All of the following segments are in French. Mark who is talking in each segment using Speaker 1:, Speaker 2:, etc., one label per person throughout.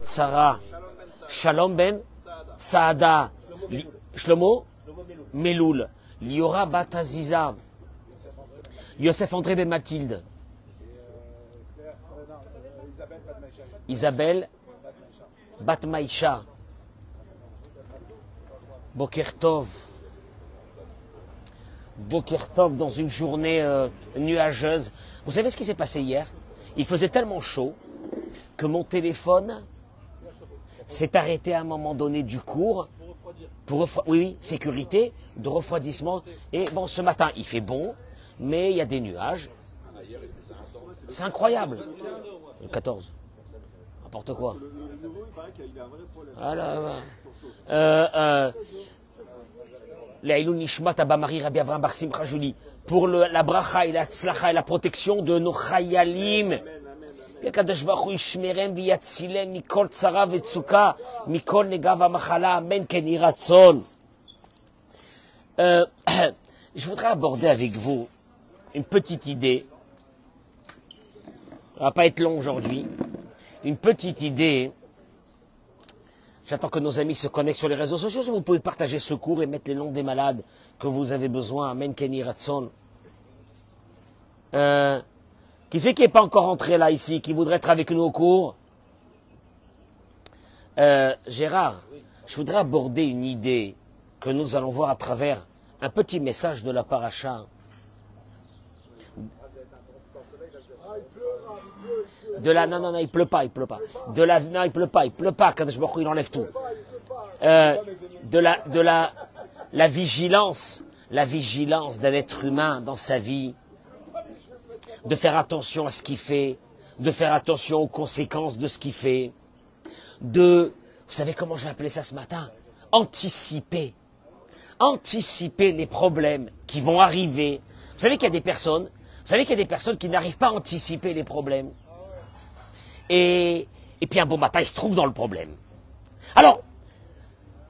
Speaker 1: Sarah, Shalom ben Saada, Shlomo Meloul, Liora bat Aziza, Yosef André ben Mathilde, Isabelle bat Maïcha, Boker Tov. Boker Tov dans une journée nuageuse. Vous savez ce qui s'est passé hier? Il faisait tellement chaud que mon téléphone s'est arrêté à un moment donné du cours. Oui, sécurité, de refroidissement. Et bon, ce matin, il fait bon, mais il y a des nuages. C'est incroyable. Le 14. N'importe quoi. Voilà. Pour la bracha et la tzlacha et la protection de nos chayalim. Qu'Akadosh Baruch Hu yishmerem viyatzilem mikol tzara vetzuka mikol nega v'machala. Amen ken yhi ratzon. Je voudrais aborder avec vous une petite idée. Ça va pas être long aujourd'hui. Une petite idée. J'attends que nos amis se connectent sur les réseaux sociaux. Si vous pouvez partager ce cours et mettre les noms des malades que vous avez besoin. Amen ken yhi ratzon. Qui c'est qui n'est pas encore entré là, ici, qui voudrait être avec nous au cours? Gérard, je voudrais aborder une idée que nous allons voir à travers un petit message de la paracha. Non, il pleut pas. Non, il pleut pas, Kadosh Baruch Hu, il enlève tout. La vigilance d'un être humain dans sa vie, de faire attention à ce qu'il fait, de faire attention aux conséquences de ce qu'il fait, vous savez comment je vais appeler ça ce matin? Anticiper les problèmes qui vont arriver. Vous savez qu'il y a des personnes qui n'arrivent pas à anticiper les problèmes. Et puis un bon matin, ils se trouvent dans le problème. Alors,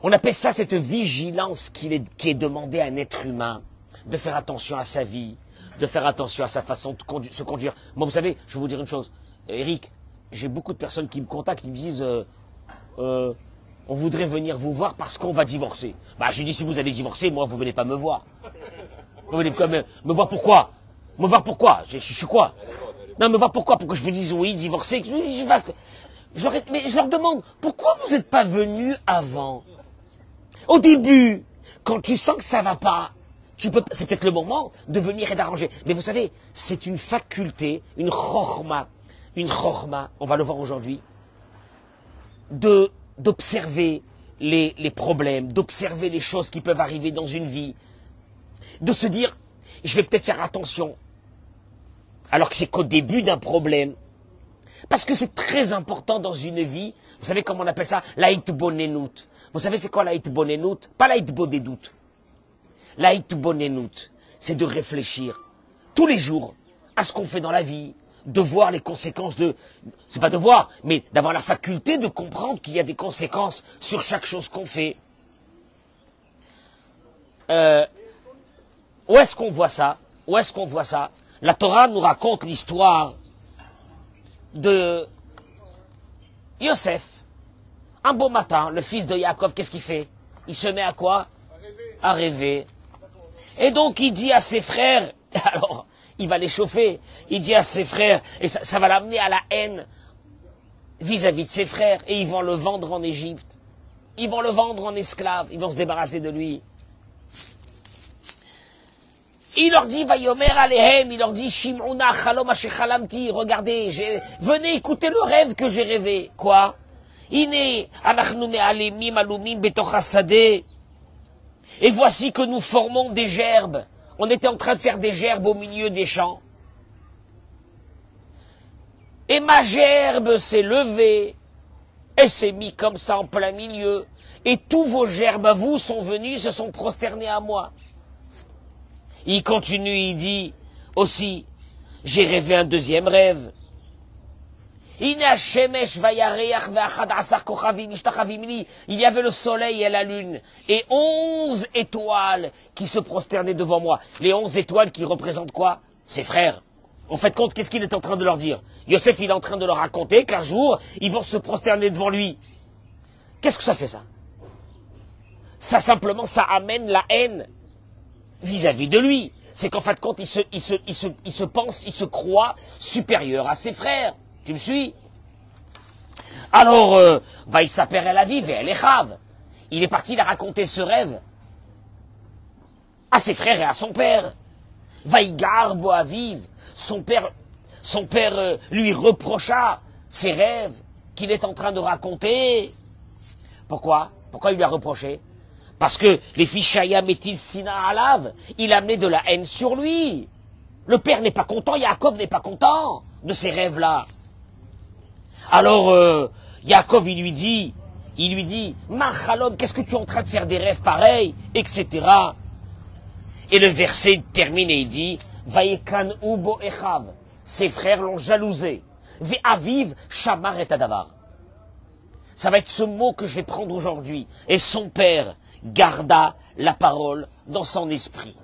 Speaker 1: on appelle ça cette vigilance qui est demandée à un être humain, de faire attention à sa vie, de faire attention à sa façon de se conduire. Moi, vous savez, je vais vous dire une chose. Eric, j'ai beaucoup de personnes qui me contactent, qui me disent on voudrait venir vous voir parce qu'on va divorcer. Bah, je dis, si vous allez divorcer, moi, vous venez pas me voir. Vous venez me voir pourquoi? Me voir pourquoi? Je suis quoi? Non, me voir pourquoi? Pour que je vous dise oui, divorcer. Mais je leur demande, pourquoi vous n'êtes pas venus avant? Au début, quand tu sens que ça va pas, c'est peut-être le moment de venir et d'arranger. Mais vous savez, c'est une faculté, une chorma, on va le voir aujourd'hui, d'observer les problèmes, d'observer les choses qui peuvent arriver dans une vie, de se dire, je vais peut-être faire attention, alors que c'est qu'au début d'un problème. Parce que c'est très important dans une vie, vous savez comment on appelle ça? La hitbonenut. Vous savez c'est quoi la hitbonenut? Pas la hitbodedut. La hitbonenut, c'est de réfléchir tous les jours à ce qu'on fait dans la vie, de voir les conséquences c'est pas de voir, mais d'avoir la faculté de comprendre qu'il y a des conséquences sur chaque chose qu'on fait. Où est-ce qu'on voit ça? La Torah nous raconte l'histoire de Yosef. Un beau matin, le fils de Yaakov, qu'est-ce qu'il fait? Il se met à quoi? À rêver. Et donc il dit à ses frères, alors il va les chauffer, il dit à ses frères, et ça va l'amener à la haine vis-à-vis de ses frères, et ils vont le vendre en Égypte. Ils vont le vendre en esclave, ils vont se débarrasser de lui. Il leur dit, Vayomer Alehem, il leur dit, Shim'una chalom ashechalamti, regardez, venez écouter le rêve que j'ai rêvé. Quoi? Ine, anachnu me'alemim alumim betoch hasadeh. Et voici que nous formons des gerbes. On était en train de faire des gerbes au milieu des champs. Et ma gerbe s'est levée, et s'est mis comme ça en plein milieu. Et tous vos gerbes à vous sont venus, se sont prosternés à moi. Il continue, il dit aussi, j'ai rêvé un deuxième rêve. Il y avait le soleil et la lune, et 11 étoiles qui se prosternaient devant moi. Les 11 étoiles qui représentent quoi? Ses frères. En fait, compte, qu'est-ce qu'il est en train de leur dire? Yosef, il est en train de leur raconter qu'un jour, ils vont se prosterner devant lui. Qu'est-ce que ça fait, ça? Ça, simplement, ça amène la haine vis-à-vis de lui. C'est qu'en fin de compte, il se pense, il se croit supérieur à ses frères. Tu me suis? Alors, Vaïsaper El Aviv et El Echav. Il est parti, il a raconté ce rêve à ses frères et à son père. Vaïgar Bo Aviv. Son père lui reprocha ses rêves qu'il est en train de raconter. Pourquoi? Pourquoi il lui a reproché? Parce que les Fichaya Métil Sina Alav, il a amené de la haine sur lui. Le père n'est pas content, Yaakov n'est pas content de ces rêves-là. Alors, Yaakov, il lui dit, Machalom, qu'est-ce que tu es en train de faire des rêves pareils, etc. Et le verset termine et il dit, Vayekan Ubo Echav, ses frères l'ont jalousé. Ve Aviv Shamar et Adavar. Ça va être ce mot que je vais prendre aujourd'hui. Et son père garda la parole dans son esprit.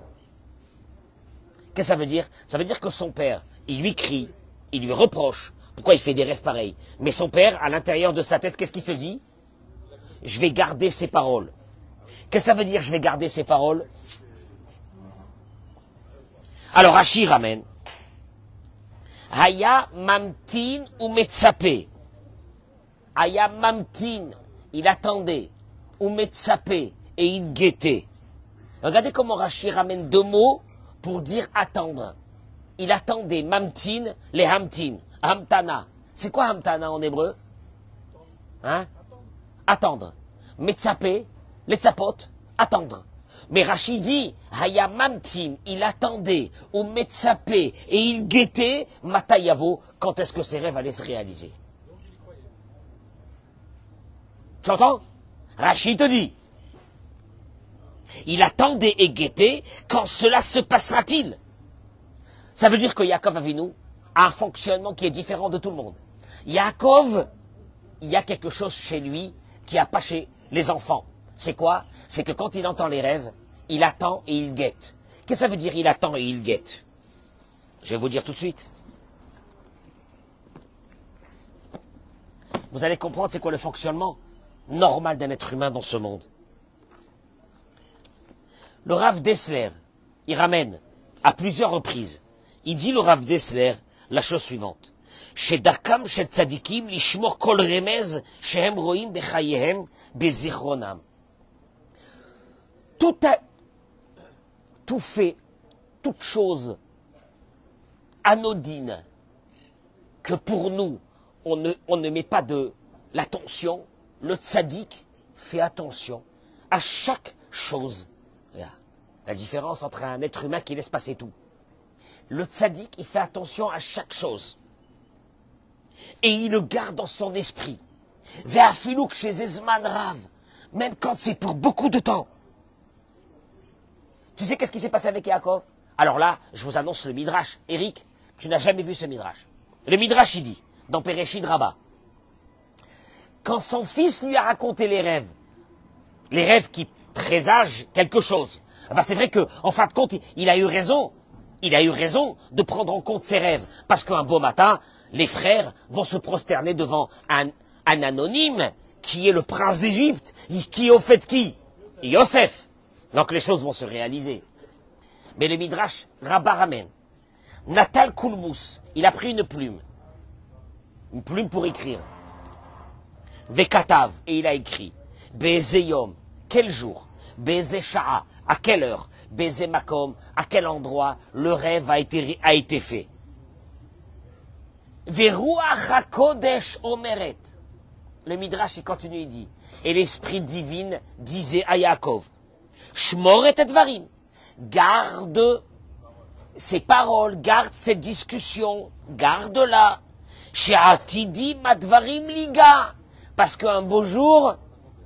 Speaker 1: Qu'est-ce que ça veut dire? Ça veut dire que son père, il lui crie, il lui reproche. Pourquoi il fait des rêves pareils? Mais son père, à l'intérieur de sa tête, qu'est-ce qu'il se dit? Je vais garder ses paroles. Qu'est-ce que ça veut dire, je vais garder ses paroles? Alors, Rashi ramène. Haya mamtin ou metsape. Haya mamtin, il attendait. Ou metsape, et il guettait. Regardez comment Rashi ramène deux mots pour dire attendre. Il attendait mamtin, les hamtin. Hamtana. C'est quoi hamtana en hébreu? Hein? Attendre. Metsape, les tzapot, attendre. Mais Rashi dit, Haya mamtin, il attendait, ou metsape, et il guettait, matayavo, quand est-ce que ses rêves allaient se réaliser. Tu entends? Rashi te dit, il attendait et guettait, quand cela se passera-t-il? Ça veut dire que Yaakov Avinu a un fonctionnement qui est différent de tout le monde. Yaakov, il y a quelque chose chez lui qui n'a pas chez les enfants. C'est quoi? C'est que quand il entend les rêves, il attend et il guette. Qu'est-ce que ça veut dire il attend et il guette? Je vais vous dire tout de suite. Vous allez comprendre c'est quoi le fonctionnement normal d'un être humain dans ce monde. Le Rav Dessler, il ramène à plusieurs reprises, il dit le Rav Dessler la chose suivante. Chez Darkam, chez Tzadikim, l'ishmor kol remez, shehem roim de chayehem, bezichronam. Tout fait, toute chose anodine que pour nous, on ne met pas de l'attention, le tzaddik fait attention à chaque chose. La différence entre un être humain qui laisse passer tout. Le tzaddik, il fait attention à chaque chose. Et il le garde dans son esprit. Ve'afilouk chez Ezman Rav, même quand c'est pour beaucoup de temps. Tu sais qu'est-ce qui s'est passé avec Yaakov? Alors là, je vous annonce le Midrash. Eric, tu n'as jamais vu ce Midrash. Le Midrash, il dit, dans Péréchid Rabbah, quand son fils lui a raconté les rêves qui présagent quelque chose, ben c'est vrai que, en fin de compte, il a eu raison. Il a eu raison de prendre en compte ses rêves. Parce qu'un beau matin, les frères vont se prosterner devant un anonyme qui est le prince d'Égypte. Qui est au fait qui? Yosef. Donc les choses vont se réaliser. Mais le Midrash Rabbah ramène. Natal Kulmus, il a pris une plume pour écrire. Vekatav, et il a écrit. Bezeyom, quel jour? Beze Sha'a, à quelle heure? Beze Makom, à quel endroit le rêve a été fait? Veruach HaKodesh Omeret. Le Midrash, il continue, il dit. Et l'esprit divin disait à Yaakov, Shmor et Advarim, garde ces paroles, garde cette discussion, garde-la. She'atidi Madvarim Liga, parce qu'un beau jour,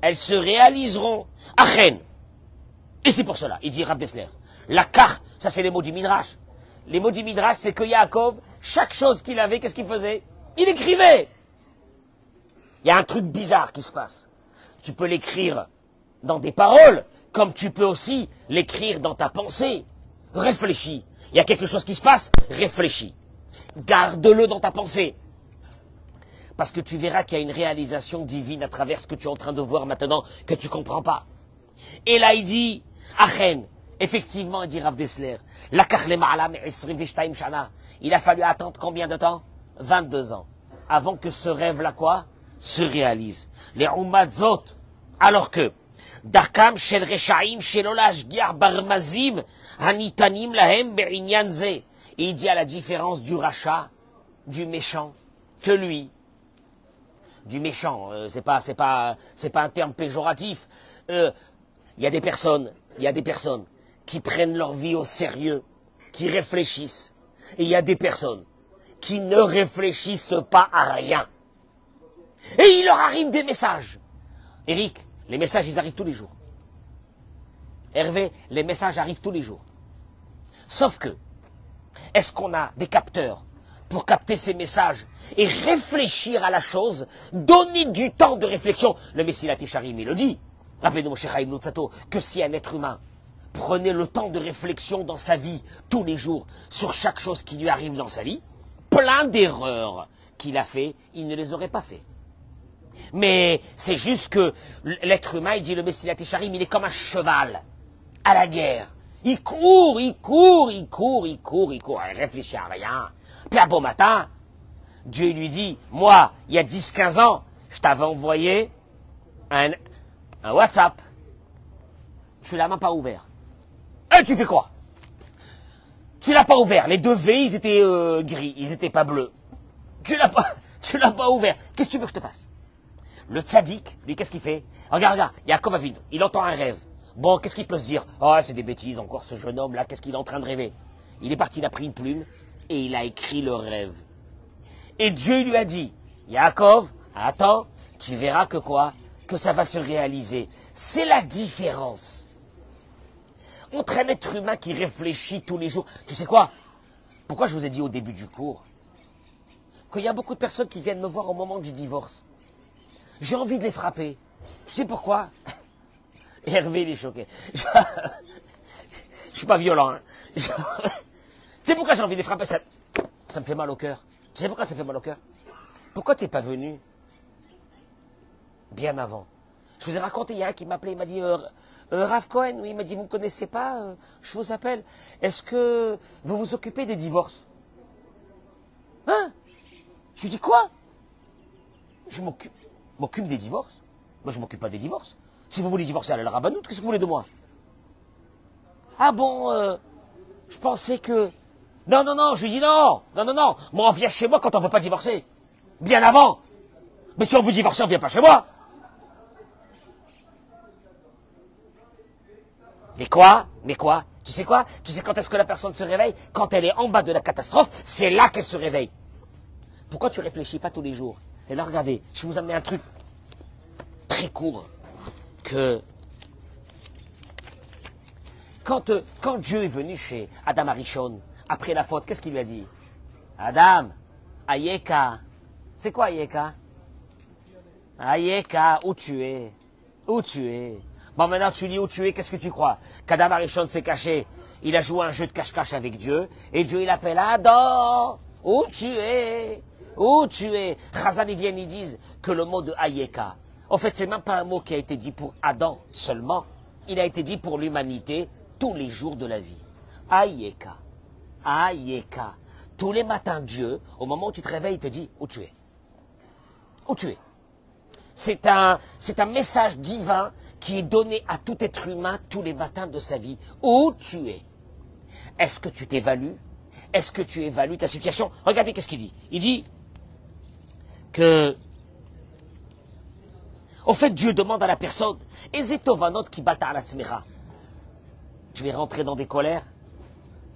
Speaker 1: elles se réaliseront. Achen. Et c'est pour cela, il dit Rav Dessler, la carte, ça c'est les mots du Midrash. Les mots du Midrash, c'est que Yaakov, chaque chose qu'il avait, qu'est-ce qu'il faisait? Il écrivait. Il y a un truc bizarre qui se passe. Tu peux l'écrire dans des paroles, comme tu peux aussi l'écrire dans ta pensée. Réfléchis. Il y a quelque chose qui se passe, réfléchis. Garde-le dans ta pensée. Parce que tu verras qu'il y a une réalisation divine à travers ce que tu es en train de voir maintenant, que tu ne comprends pas. Et là, il dit, Achen, effectivement, il dit Rav Dessler, il a fallu attendre combien de temps? 22 ans. Avant que ce rêve-là, quoi? Se réalise. Les Ummadzot, alors que, Darkam shel Reshaim shel Olash Giar Barmazim, Hanitanim Lahem Be'inyan Ze. Et il dit à la différence du rachat, du méchant, que lui, du méchant, c'est pas un terme péjoratif. Il y a des personnes qui prennent leur vie au sérieux, qui réfléchissent. Et il y a des personnes qui ne réfléchissent pas à rien. Et il leur arrive des messages. Eric, les messages, ils arrivent tous les jours. Hervé, les messages arrivent tous les jours. Sauf que, est-ce qu'on a des capteurs pour capter ces messages et réfléchir à la chose, donner du temps de réflexion? Le Messilat Yesharim, il le dit. Rappelez-nous, Moshe Chaim Luzzatto, que si un être humain prenait le temps de réflexion dans sa vie, tous les jours, sur chaque chose qui lui arrive dans sa vie, plein d'erreurs qu'il a fait, il ne les aurait pas fait. Mais c'est juste que l'être humain, il dit le Messilat Yesharim, il est comme un cheval à la guerre. Il court, il réfléchit à rien. Puis un beau matin, Dieu lui dit, moi, il y a 10-15 ans, je t'avais envoyé un WhatsApp. Tu l'as même pas ouvert. Et tu fais quoi? Tu l'as pas ouvert. Les deux V, ils étaient gris, ils étaient pas bleus. Tu l'as pas ouvert. Qu'est-ce que tu veux que je te fasse? Le tzaddik, lui, qu'est-ce qu'il fait? Regarde, Yaakov Avinu, il entend un rêve. Bon, qu'est-ce qu'il peut se dire? Oh, c'est des bêtises, encore ce jeune homme-là, qu'est-ce qu'il est en train de rêver? Il est parti, il a pris une plume, et il a écrit le rêve. Et Dieu lui a dit, Yaakov, attends, tu verras que quoi? Que ça va se réaliser. C'est la différence entre un être humain qui réfléchit tous les jours. Tu sais quoi? Pourquoi je vous ai dit au début du cours qu'il y a beaucoup de personnes qui viennent me voir au moment du divorce? J'ai envie de les frapper. Tu sais pourquoi? Hervé, il est choqué. Je suis pas violent. Hein. Tu sais pourquoi j'ai envie de les frapper? Ça me fait mal au cœur. Tu sais pourquoi ça fait mal au cœur? Pourquoi t'es pas venu bien avant? Je vous ai raconté, il y a un qui m'appelait, il m'a dit, Rav Cohen, oui, il m'a dit, vous ne me connaissez pas, je vous appelle. Est-ce que vous vous occupez des divorces? Hein? Je lui dis quoi? Je m'occupe des divorces? Moi, je ne m'occupe pas des divorces. Si vous voulez divorcer, allez à la rabbanoute, qu'est-ce que vous voulez de moi? Ah bon, je pensais que... Non, je lui dis non. Moi, on vient chez moi quand on ne veut pas divorcer. Bien avant. Mais si on veut divorcer, on ne vient pas chez moi. Mais quoi? Tu sais quoi? Tu sais quand est-ce que la personne se réveille? Quand elle est en bas de la catastrophe, c'est là qu'elle se réveille. Pourquoi tu réfléchis pas tous les jours? Et là, regardez, je vais vous amener un truc très court. Que quand Dieu est venu chez Adam Arishon, après la faute, qu'est-ce qu'il lui a dit? Adam, Ayeka. C'est quoi Ayeka? Ayeka, où tu es? Où tu es? Bon, maintenant tu dis où tu es, qu'est-ce que tu crois? Qu'Adam Arishon s'est caché, il a joué un jeu de cache-cache avec Dieu, et Dieu il appelle Adam, où tu es? Où tu es? Chazal, ils viennent, ils disent que le mot de Ayeka, en fait, c'est même pas un mot qui a été dit pour Adam seulement, il a été dit pour l'humanité tous les jours de la vie. Ayeka. Tous les matins, Dieu, au moment où tu te réveilles, il te dit où tu es. Où tu es. C'est un message divin qui est donné à tout être humain tous les matins de sa vie. Où tu es. Est-ce que tu t'évalues? Est-ce que tu évalues ta situation? Regardez qu'est-ce qu'il dit. Il dit que, au fait, Dieu demande à la personne, Ezetovanot ki bata ala tzmecha. Tu es rentré dans des colères?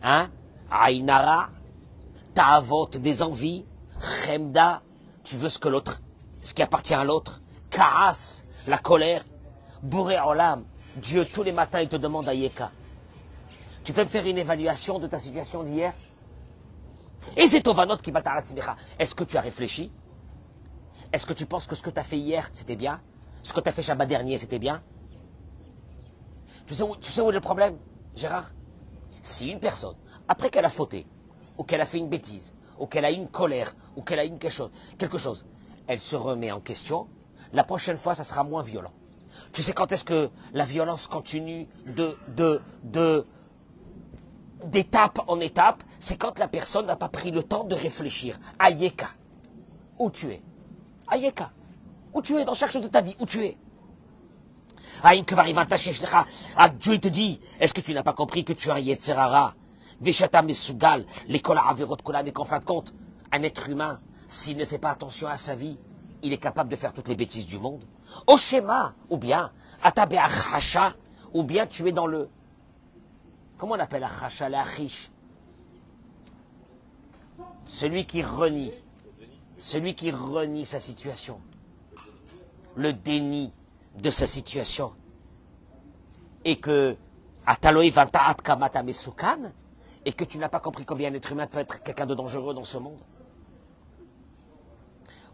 Speaker 1: Hein? Aïnara, ta'avot, des envies, chemda, tu veux ce qui appartient à l'autre, kaas, la colère, bourré olam, Dieu tous les matins il te demande Ayeka. Tu peux me faire une évaluation de ta situation d'hier? Et c'est Tovanot qui va t'arrêter. Est-ce que tu as réfléchi? Est-ce que tu penses que ce que tu as fait hier c'était bien? Ce que tu as fait Shabbat dernier c'était bien? Tu sais où est le problème, Gérard? Si une personne, après qu'elle a fauté, ou qu'elle a fait une bêtise, ou qu'elle a une colère, ou qu'elle a une quelque chose, elle se remet en question, la prochaine fois, ça sera moins violent. Tu sais quand est-ce que la violence continue d'étape en étape? C'est quand la personne n'a pas pris le temps de réfléchir. Ayeka, où tu es? Ayeka, où tu es dans chaque chose de ta vie? Où tu es? Dieu te dit, est-ce que tu n'as pas compris que tu as un Yetzerara? Veshata Mesugal, l'école à Averot Kola, mais qu'en fin de compte, un être humain, s'il ne fait pas attention à sa vie, il est capable de faire toutes les bêtises du monde. Au schéma, ou bien, Atabe Achacha, ou bien tu es dans le. Comment on appelle Achacha, l'Achish? Celui qui renie sa situation. Le déni de sa situation. Et que, Ataloï Vanta'at Kamata Mesukan, et que tu n'as pas compris combien un être humain peut être quelqu'un de dangereux dans ce monde.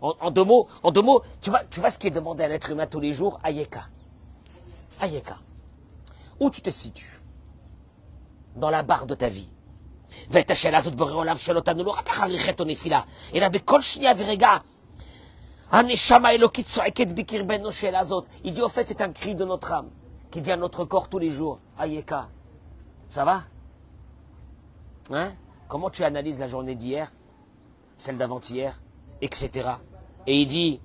Speaker 1: En deux mots, tu vois ce qui est demandé à un être humain tous les jours, Ayeka. Ayeka. Où tu te situes? Dans la barre de ta vie. Il dit au fait c'est un cri de notre âme qui dit à notre corps tous les jours, Ayeka. Ça va? Hein? Comment tu analyses la journée d'hier, celle d'avant-hier, etc. Et il dit,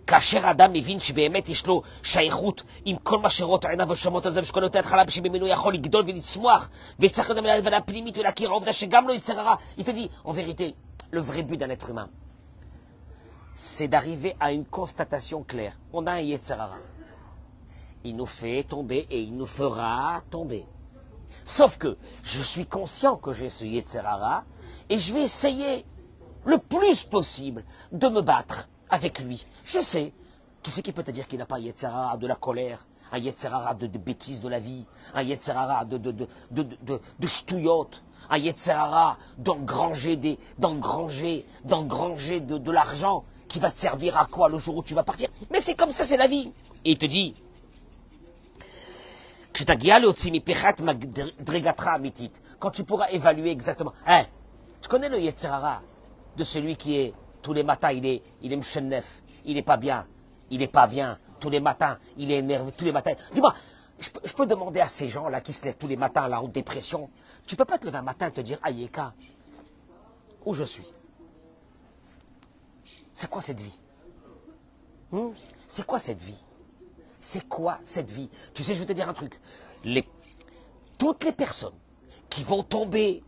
Speaker 1: כאשר אדם מבין שבאמת יש לו שייכות עם כל מה שרואות עיניו ושומעות על זה ושקולות ההתחלה שבמנו יכול לגדול ולצמוח וצריך לדעת להבנה פנימית ולהכיר העובדה שגם לא יצר הרע. Il te dit, en vérité, le vrai but d'un être humain, c'est d'arriver à une constatation claire. On a un Yetzer Hara. Il nous fait tomber et il nous fera tomber. Sauf que je suis conscient que j'ai ce Yetzer Hara et je vais essayer le plus possible de me battre avec lui. Je sais. Qui c'est qui peut te dire qu'il n'a pas un Yetzer Hara de la colère, un Yetzer Hara de bêtises de la vie, un Yetzer Hara de ch'touillotte, un Yetzer Hara d'engranger de l'argent qui va te servir à quoi le jour où tu vas partir. Mais c'est comme ça, c'est la vie. Et il te dit, quand tu pourras évaluer exactement, hein, tu connais le Yetzer Hara de celui qui est, tous les matins, il est mchennef, il est pas bien, tous les matins, il est énervé, tous les matins. Dis-moi, je peux demander à ces gens-là qui se lèvent tous les matins, là, en dépression, tu peux pas te lever un matin et te dire, Ayeka, où je suis? C'est quoi cette vie? C'est quoi cette vie? C'est quoi cette vie? Tu sais, je vais te dire un truc. Toutes les personnes qui vont tomber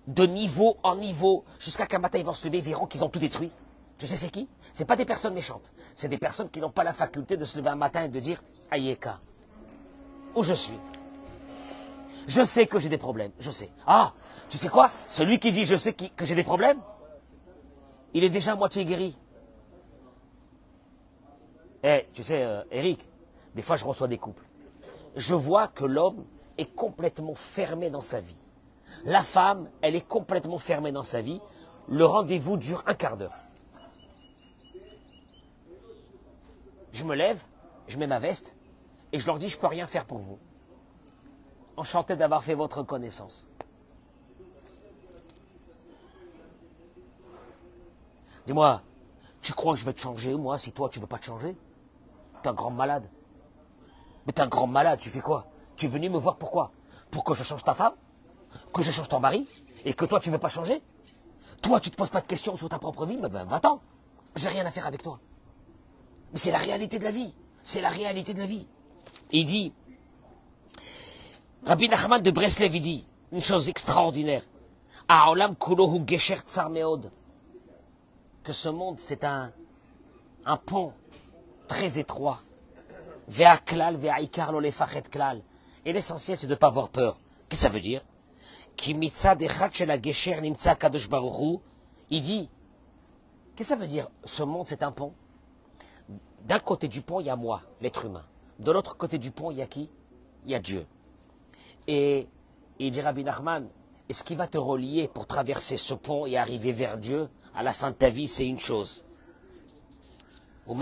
Speaker 1: de niveau en niveau, jusqu'à qu'un matin ils vont se lever, ils verront qu'ils ont tout détruit. Tu sais c'est qui? C'est pas des personnes méchantes. C'est des personnes qui n'ont pas la faculté de se lever un matin et de dire, Ayeka, où je suis? Je sais que j'ai des problèmes, je sais. Ah, tu sais quoi? Celui qui dit je sais que j'ai des problèmes, il est déjà à moitié guéri. Tu sais, Eric, des fois je reçois des couples. Je vois que l'homme est complètement fermé dans sa vie. La femme, elle est complètement fermée dans sa vie. Le rendez-vous dure un quart d'heure. Je me lève, je mets ma veste et je leur dis je peux rien faire pour vous. Enchanté d'avoir fait votre connaissance. Dis-moi, tu crois que je vais te changer moi si toi tu veux pas te changer? T'es un grand malade. Mais t'es un grand malade, tu fais quoi? Tu es venu me voir pourquoi? Pour que je change ta femme? Que je change ton mari? Et que toi tu veux pas changer? Toi tu te poses pas de questions sur ta propre vie? Ben va-t'en. J'ai rien à faire avec toi. Mais c'est la réalité de la vie. C'est la réalité de la vie. Et il dit, Rabbi Nachman de Breslev, il dit une chose extraordinaire. Ha'olam kulo hu gesher tsar meod. Que ce monde c'est un pont très étroit. Ve'a klal, ve'a ikar lo lefachet klal. Et l'essentiel c'est de ne pas avoir peur. Qu'est-ce que ça veut dire? Ki mitzad echad shel hagesher nimtza kadosh baruch hu. Il dit, qu'est-ce que ça veut dire? Ce monde c'est un pont. D'un côté du pont, il y a moi, l'être humain. De l'autre côté du pont, il y a qui? Il y a Dieu. Et il dit Rabbi Nachman, et ce qui va te relier pour traverser ce pont et arriver vers Dieu, à la fin de ta vie, c'est une chose. Toi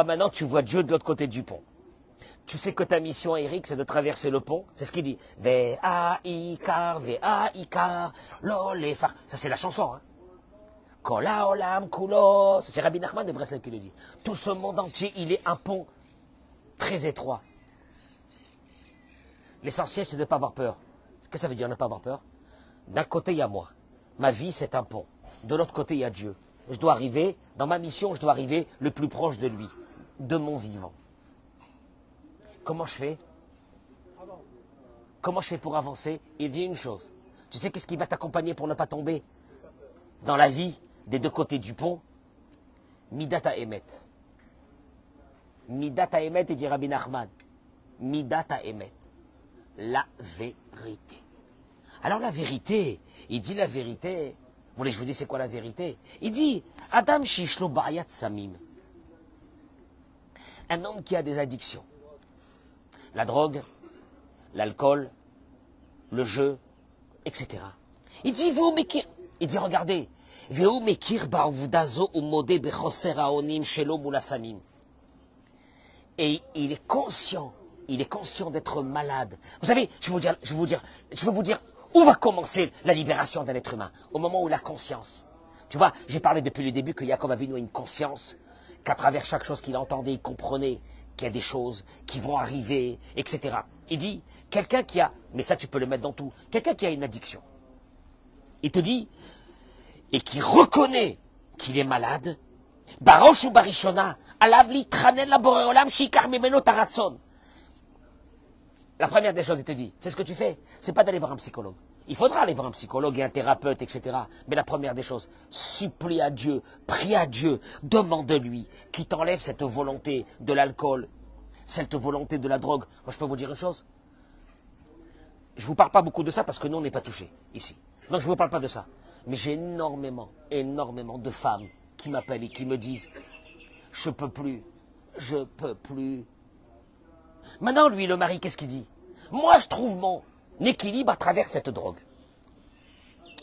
Speaker 1: maintenant, tu vois Dieu de l'autre côté du pont. Tu sais que ta mission, Eric, c'est de traverser le pont. C'est ce qu'il dit. Ve'aikar, lolefar. Ça, c'est la chanson. Hein. Kola olam kulo. C'est Rabbi Nachman de Breslev qui le dit. Tout ce monde entier, il est un pont très étroit. L'essentiel, c'est de ne pas avoir peur. Qu'est-ce que ça veut dire, ne pas avoir peur? D'un côté, il y a moi. Ma vie, c'est un pont. De l'autre côté, il y a Dieu. Je dois arriver, dans ma mission, je dois arriver le plus proche de lui, de mon vivant. Comment je fais? Comment je fais pour avancer? Il dit une chose. Tu sais qu'est-ce qui va t'accompagner pour ne pas tomber dans la vie des deux côtés du pont? Midata Emet. Midata Emet, et dit Rabbi Nachman. Midata Emet. La vérité. Alors la vérité, il dit la vérité. Vous voulez que je vous dise c'est quoi la vérité? Il dit, Adam Shishlo Ba'ayat Samim. Un homme qui a des addictions. La drogue, l'alcool, le jeu, etc. Il dit, regardez, et il est conscient d'être malade. Vous savez, je veux vous dire, où va commencer la libération d'un être humain? Au moment où la conscience. Tu vois, j'ai parlé depuis le début que Yaakov Avinu a une conscience, qu'à travers chaque chose qu'il entendait, il comprenait qu'il y a des choses qui vont arriver, etc. Il dit, quelqu'un qui a, mais ça tu peux le mettre dans tout, quelqu'un qui a une addiction, il te dit, et qui reconnaît qu'il est malade, Barosh ou Barishona, Alavli Tranel Laboreolam, Shikar Memeno Taratson. La première des choses, il te dit, c'est ce que tu fais, c'est pas d'aller voir un psychologue. Il faudra aller voir un psychologue et un thérapeute, etc. Mais la première des choses, supplie à Dieu, prie à Dieu, demande-lui qu'il t'enlève cette volonté de l'alcool, cette volonté de la drogue. Moi, je peux vous dire une chose. Je ne vous parle pas beaucoup de ça parce que nous, on n'est pas touchés ici. Donc, je ne vous parle pas de ça. Mais j'ai énormément de femmes qui m'appellent et qui me disent, je peux plus. Maintenant, lui, le mari, qu'est-ce qu'il dit? Moi, je trouve mon équilibre à travers cette drogue.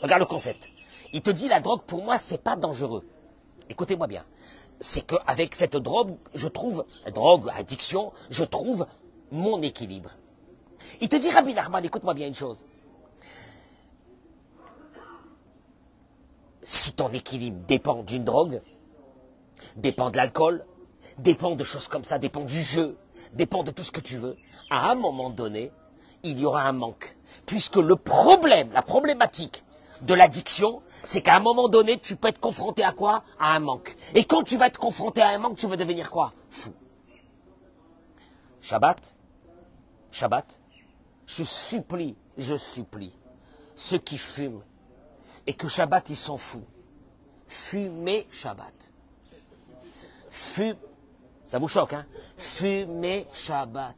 Speaker 1: Regarde le concept. Il te dit, la drogue, pour moi, c'est pas dangereux. Écoutez-moi bien. C'est qu'avec cette drogue, addiction, je trouve mon équilibre. Il te dit, Rabbi Nachman, écoute-moi bien une chose. Si ton équilibre dépend d'une drogue, dépend de l'alcool, dépend de choses comme ça, dépend du jeu, dépend de tout ce que tu veux, à un moment donné, il y aura un manque. Puisque le problème, la problématique de l'addiction, c'est qu'à un moment donné, tu peux être confronté à quoi? À un manque. Et quand tu vas être confronté à un manque, tu vas devenir quoi? Fou. Shabbat, je supplie, ceux qui fument, et que Shabbat, ils s'en foutent. Fumez Shabbat. Ça vous choque, hein? Fumez Shabbat.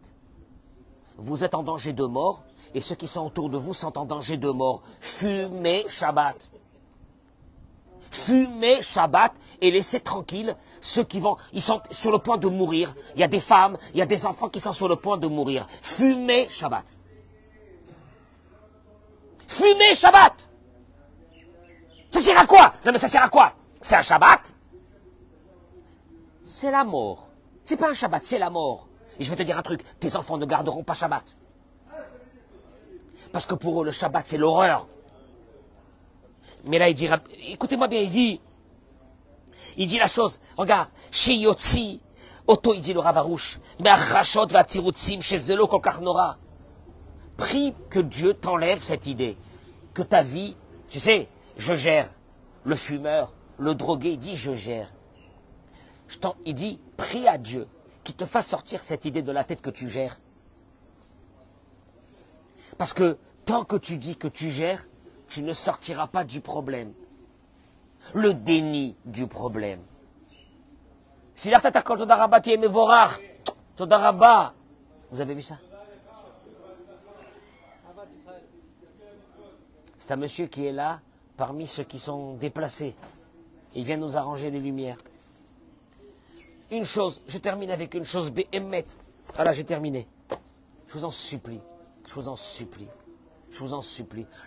Speaker 1: Vous êtes en danger de mort, et ceux qui sont autour de vous sont en danger de mort. Fumez Shabbat. Fumez Shabbat et laissez tranquille ceux ils sont sur le point de mourir. Il y a des femmes, il y a des enfants qui sont sur le point de mourir. Fumez Shabbat. Fumez Shabbat. Ça sert à quoi? Non mais ça sert à quoi? C'est un Shabbat? C'est la mort. C'est pas un Shabbat, c'est la mort. Et je vais te dire un truc, tes enfants ne garderont pas Shabbat. Parce que pour eux, le Shabbat, c'est l'horreur. Mais là, il dit, écoutez-moi bien, il dit la chose, regarde, chez Yotzi, Otto, il dit le Ravarouche, mais Rachot va tirutzim chez Zelo Kokarnora. Prie que Dieu t'enlève cette idée, que ta vie, tu sais, je gère. Le fumeur, le drogué, il dit, je gère. Il dit, prie à Dieu qu'il te fasse sortir cette idée de la tête que tu gères. Parce que tant que tu dis que tu gères, tu ne sortiras pas du problème. Le déni du problème. Vous avez vu ça? C'est un monsieur qui est là, parmi ceux qui sont déplacés. Il vient nous arranger les lumières. Une chose, je termine avec une chose, Béhémet. Voilà, j'ai terminé. Je vous en supplie.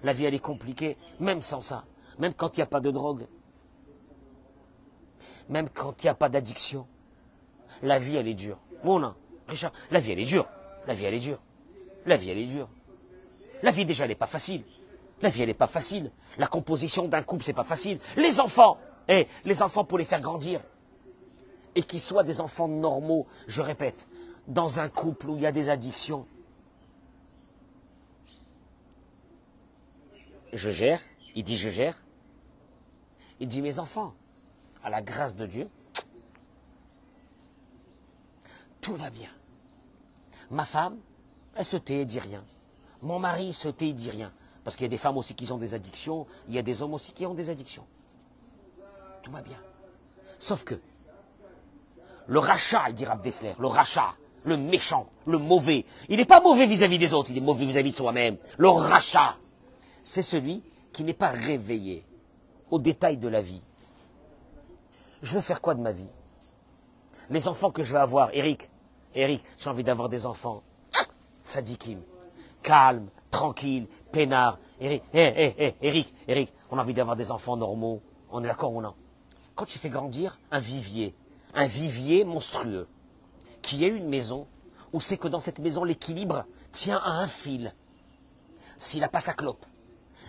Speaker 1: La vie, elle est compliquée, même sans ça. Même quand il n'y a pas de drogue. Même quand il n'y a pas d'addiction. La vie, elle est dure. Mouna, Richard, la vie, elle est dure. La vie, elle est dure. La vie, elle est dure. La vie, déjà, elle n'est pas facile. La vie, elle n'est pas facile. La composition d'un couple, c'est pas facile. Les enfants, les enfants, pour les faire grandir, et qu'ils soient des enfants normaux, je répète, dans un couple où il y a des addictions, je gère, il dit je gère, il dit mes enfants, à la grâce de Dieu, tout va bien. Ma femme, elle se tait, elle dit rien. Mon mari se tait, il dit rien. Parce qu'il y a des femmes aussi qui ont des addictions, il y a des hommes aussi qui ont des addictions. Tout va bien. Sauf que, le rachat, il dit Rav Dessler, le rachat, le méchant, le mauvais, il n'est pas mauvais vis-à-vis des autres, il est mauvais vis-à-vis de soi-même. Le rachat, c'est celui qui n'est pas réveillé aux détails de la vie. Je veux faire quoi de ma vie? Les enfants que je vais avoir, Eric, j'ai envie d'avoir des enfants tzadikim, calmes, tranquilles, peinards. Eric, on a envie d'avoir des enfants normaux. On est d'accord ou non? Quand tu fais grandir un vivier monstrueux, qui est une maison, où c'est que dans cette maison, l'équilibre tient à un fil. S'il n'a pas sa clope,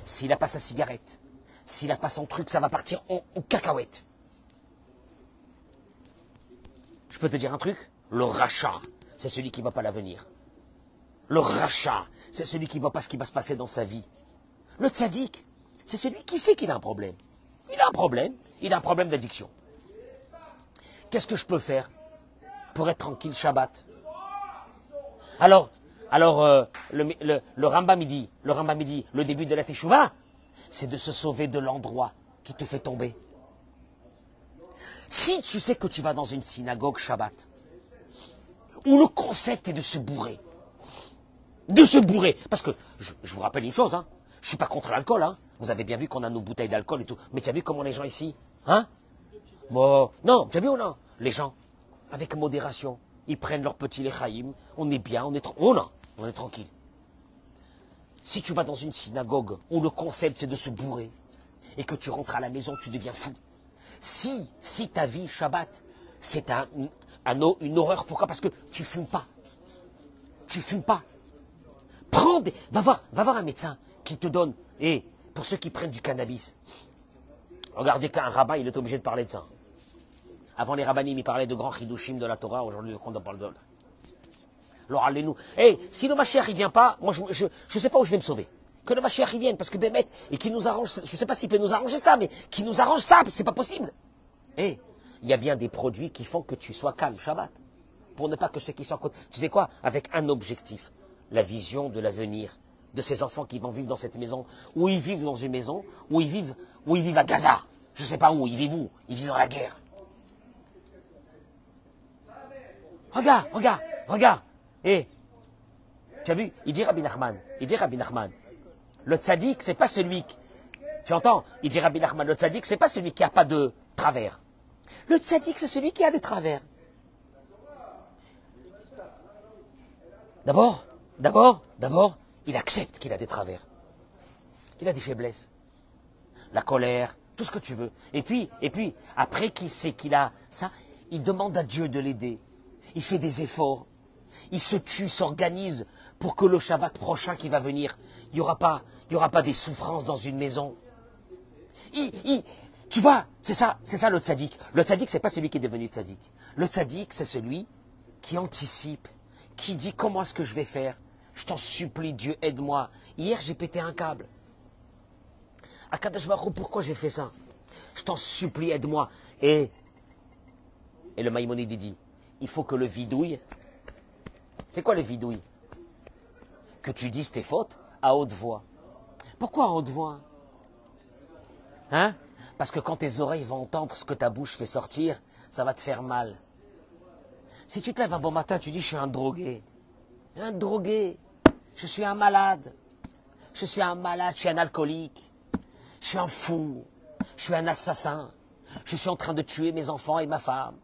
Speaker 1: s'il n'a pas sa cigarette, s'il n'a pas son truc, ça va partir en cacahuète. Je peux te dire un truc? Le rachat, c'est celui qui ne voit pas l'avenir. Le rachat, c'est celui qui ne voit pas ce qui va se passer dans sa vie. Le tzaddik, c'est celui qui sait qu'il a un problème. Il a un problème d'addiction. Qu'est-ce que je peux faire pour être tranquille Shabbat? Alors, le Rambam il dit, le début de la Teshuvah, c'est de se sauver de l'endroit qui te fait tomber. Si tu sais que tu vas dans une synagogue Shabbat, où le concept est de se bourrer, parce que, je vous rappelle une chose, hein, je suis pas contre l'alcool, hein, vous avez bien vu qu'on a nos bouteilles d'alcool et tout, mais tu as vu comment les gens ici, hein, bon, non, tu as vu ou non, les gens, avec modération, ils prennent leur petit lechaïm, on est bien, on est tranquille. Si tu vas dans une synagogue où le concept c'est de se bourrer, et que tu rentres à la maison, tu deviens fou. Si ta vie Shabbat, c'est une horreur, pourquoi? Parce que tu fumes pas. Tu fumes pas. Va voir un médecin qui te donne, et pour ceux qui prennent du cannabis, regardez qu'un rabbin, il est obligé de parler de ça. Avant les rabbinim, ils parlaient de grands chidushim de la Torah, aujourd'hui, on en parle de... Alors allez-nous. Si le Mashiach, il vient pas, moi, je sais pas où je vais me sauver. Que le Mashiach, il vienne, parce que Bémet, et qu'il nous arrange, je sais pas s'il peut nous arranger ça, mais qu'il nous arrange ça, c'est pas possible. Il y a bien des produits qui font que tu sois calme, Shabbat. Pour ne pas que ceux qui sont à côté, tu sais quoi, avec un objectif, la vision de l'avenir, de ces enfants qui vont vivre dans cette maison, ou ils vivent dans une maison, où ils vivent à Gaza. Je sais pas où, ils vivent dans la guerre. Regarde. Tu as vu, il dit Rabbi Nachman, le tzaddik, c'est pas celui qui... Tu entends? Il dit Rabbi Nachman, le tzaddik, c'est pas celui qui a pas de travers. Le tzaddik, c'est celui qui a des travers. D'abord, il accepte qu'il a des travers. Qu'il a des faiblesses. La colère, tout ce que tu veux. Et puis, après qu'il sait qu'il a ça, il demande à Dieu de l'aider. Il fait des efforts. Il se tue, s'organise pour que le Shabbat prochain qui va venir, il y aura pas des souffrances dans une maison. Tu vois, c'est ça le tzaddik. Le tzaddik, c'est pas celui qui est devenu tzaddik. Le tzaddik, c'est celui qui anticipe, qui dit comment est-ce que je vais faire. Je t'en supplie, Dieu, aide-moi. Hier, j'ai pété un câble. Akadosh Baruch Hu, pourquoi j'ai fait ça? Je t'en supplie, aide-moi. Et le Maïmonide dit, il faut que le vidouille. C'est quoi le vidouille? Que tu dises tes fautes à haute voix. Pourquoi à haute voix? Hein? Parce que quand tes oreilles vont entendre ce que ta bouche fait sortir, ça va te faire mal. Si tu te lèves un bon matin, tu dis je suis un drogué. Je suis un malade. Je suis un alcoolique. Je suis un fou. Je suis un assassin. Je suis en train de tuer mes enfants et ma femme.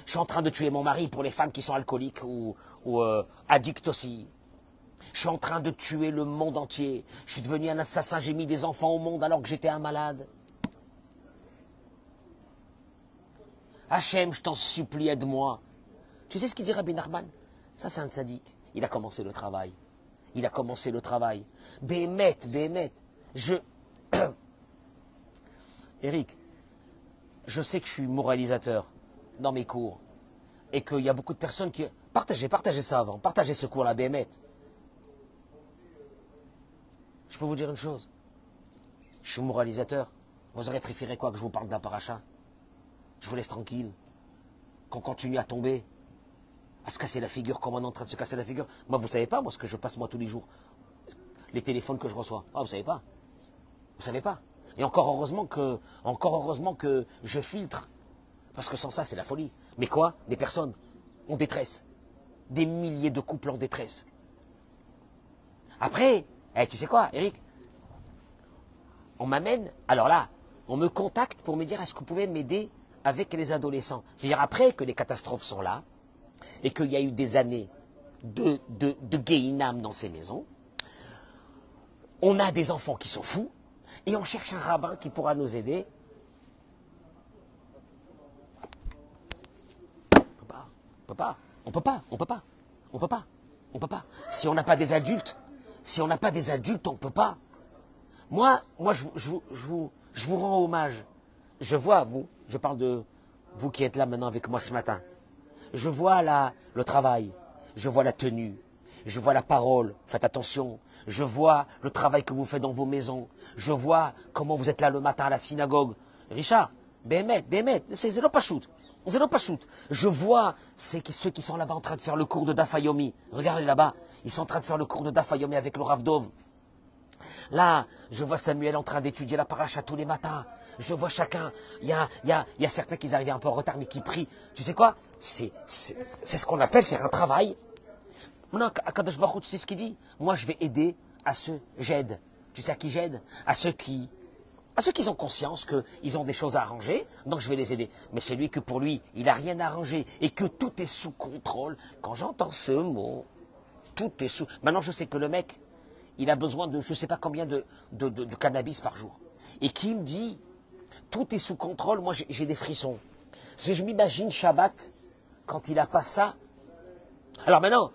Speaker 1: Je suis en train de tuer mon mari pour les femmes qui sont alcooliques ou addictes aussi. Je suis en train de tuer le monde entier. Je suis devenu un assassin, j'ai mis des enfants au monde alors que j'étais un malade. Hachem, je t'en supplie, aide-moi. Tu sais ce qu'il dit Rabbi Nachman? Ça, c'est un tzaddik. Il a commencé le travail. Il a commencé le travail. Béhémet, Béhémet. Eric, je sais que je suis moralisateur dans mes cours. Et qu'il y a beaucoup de personnes qui... Partagez ça avant. Partagez ce cours-là, Béhémet. Je peux vous dire une chose. Je suis moralisateur. Vous aurez préféré quoi, que je vous parle d'un paracha? Je vous laisse tranquille. Qu'on continue à tomber, à se casser la figure comme on est en train de se casser la figure. Moi, vous savez pas, moi, ce que je passe moi tous les jours. Les téléphones que je reçois. Ah, vous savez pas. Vous savez pas. Et encore heureusement que je filtre. Parce que sans ça, c'est la folie. Mais quoi? Des personnes en détresse. Des milliers de couples en détresse. Après, tu sais quoi, Eric? On m'amène, alors là, on me contacte pour me dire, est-ce que vous pouvez m'aider avec les adolescents? C'est-à-dire après que les catastrophes sont là, et qu'il y a eu des années de guéhinam dans ces maisons, on a des enfants qui sont fous, et on cherche un rabbin qui pourra nous aider. On peut pas. Si on n'a pas des adultes, on peut pas. Moi, je vous rends hommage. Je vois, je parle de vous qui êtes là maintenant avec moi ce matin. Je vois le travail, je vois la tenue, je vois la parole, faites attention. Je vois le travail que vous faites dans vos maisons. Je vois comment vous êtes là le matin à la synagogue. Richard, Béhémet, c'est zéro pas shoot. Je vois ceux qui sont là-bas en train de faire le cours de Dafayomi. Regardez là-bas, ils sont en train de faire le cours de Dafayomi avec le Rav Dov. Là, je vois Samuel en train d'étudier la paracha tous les matins. Je vois chacun. Il y a certains qui arrivent un peu en retard, mais qui prient. Tu sais quoi? C'est ce qu'on appelle faire un travail. Maintenant, Akadosh Baruch Hu, tu sais ce qu'il dit? Moi, je vais aider à ceux, j'aide. Tu sais à qui j'aide? À ceux qui ont conscience qu'ils ont des choses à arranger, donc je vais les aider. Mais celui que pour lui, il n'a rien à arranger et que tout est sous contrôle, quand j'entends ce mot, tout est sous... Maintenant, je sais que le mec, il a besoin de je ne sais pas combien de cannabis par jour. Et qui me dit, tout est sous contrôle, moi j'ai des frissons. Si je m'imagine Shabbat, quand il n'a pas ça... Alors maintenant,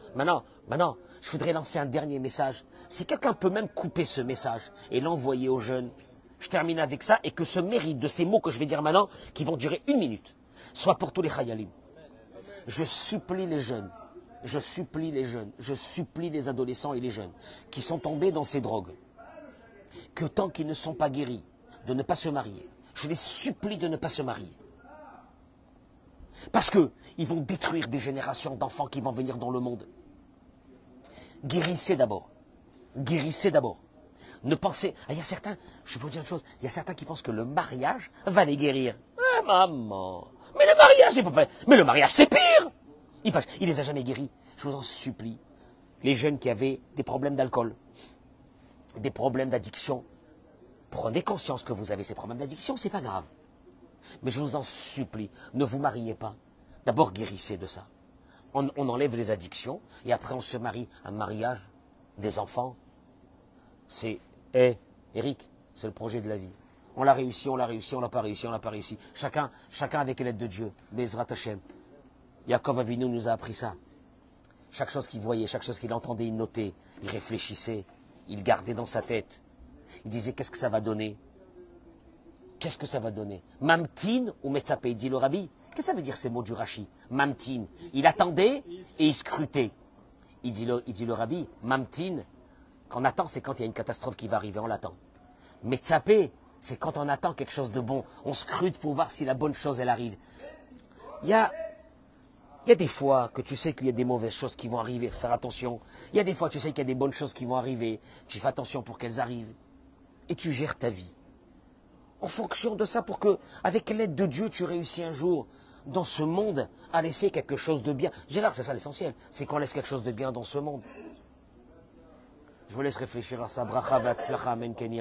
Speaker 1: je voudrais lancer un dernier message. Si quelqu'un peut même couper ce message et l'envoyer aux jeunes, je termine avec ça, et que ce mérite de ces mots que je vais dire maintenant, qui vont durer 1 minute, soit pour tous les chayalim. Je supplie les jeunes, je supplie les adolescents et les jeunes qui sont tombés dans ces drogues, que tant qu'ils ne sont pas guéris, de ne pas se marier. Je les supplie de ne pas se marier. Parce qu'ils vont détruire des générations d'enfants qui vont venir dans le monde. Guérissez d'abord. Guérissez d'abord. Ne pensez... il y a certains, je vais vous dire une chose, il y a certains qui pensent que le mariage va les guérir. Ah, maman, mais le mariage, c'est pas... Mais le mariage, c'est pire. Il les a jamais guéris. Je vous en supplie. Les jeunes qui avaient des problèmes d'alcool, des problèmes d'addiction, prenez conscience que vous avez ces problèmes d'addiction, c'est pas grave. Mais je vous en supplie, ne vous mariez pas. D'abord, guérissez de ça. On enlève les addictions, et après on se marie. Un mariage, des enfants, c'est... Eric, c'est le projet de la vie. On l'a réussi, on l'a pas réussi. Chacun avec l'aide de Dieu. Bezrat Hashem. Yaakov Avinu nous a appris ça. Chaque chose qu'il voyait, chaque chose qu'il entendait, il notait, il réfléchissait, il gardait dans sa tête. Il disait, qu'est-ce que ça va donner? Qu'est-ce que ça va donner? Mamtin ou Metzapé, dit le rabbi. Qu'est-ce que ça veut dire ces mots du Rashi? Mamtin. Il attendait et il scrutait. Il dit le rabbi, Mamtin, quand on attend, c'est quand il y a une catastrophe qui va arriver, on l'attend. Metzapé, c'est quand on attend quelque chose de bon. On scrute pour voir si la bonne chose, elle arrive. Il y a des fois que tu sais qu'il y a des mauvaises choses qui vont arriver, faire attention. Il y a des fois, tu sais qu'il y a des bonnes choses qui vont arriver. Tu fais attention pour qu'elles arrivent. Et tu gères ta vie. En fonction de ça, pour que, avec l'aide de Dieu, tu réussis un jour dans ce monde à laisser quelque chose de bien. Gérard, c'est ça l'essentiel. C'est qu'on laisse quelque chose de bien dans ce monde. Je vous laisse réfléchir à ça. Bracha v'atzlacha, amen, Kenny.